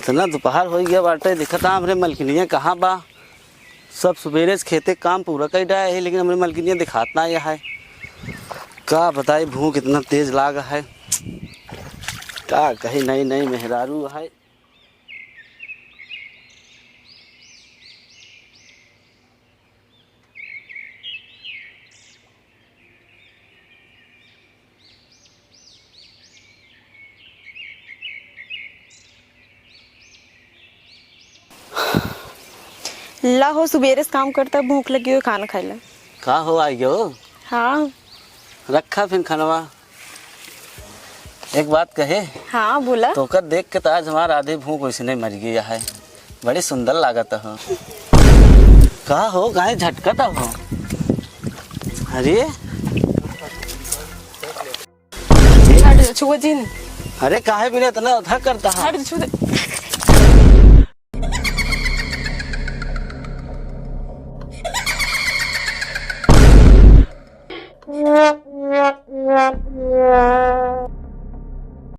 इतना दोपहर हो गया बाटे। दिखता हमरे मलकिनिया कहाँ बा। सब सवेरे से खेते काम पूरा कर रहा है, लेकिन हमरे मलकिनिया दिखाता यह है। का बताई भूख इतना तेज लाग है। का कहीं नई नई मेहरारू है। ला हो सुबेरे से काम करता, भूख लगी हो, खाना खाई ला। का हो आई हो। हाँ रखा फिर खानवा। एक बात कहे। हाँ बोला। तो कर देख के तो आज हमारा आधे भूख वैसे नहीं मर गया है। बड़ी सुंदर लागत हो। का हो गाय झटकता हो। अरे हट छुआ जी। अरे काहे बिना इतना उधर करता है। हट छू दे।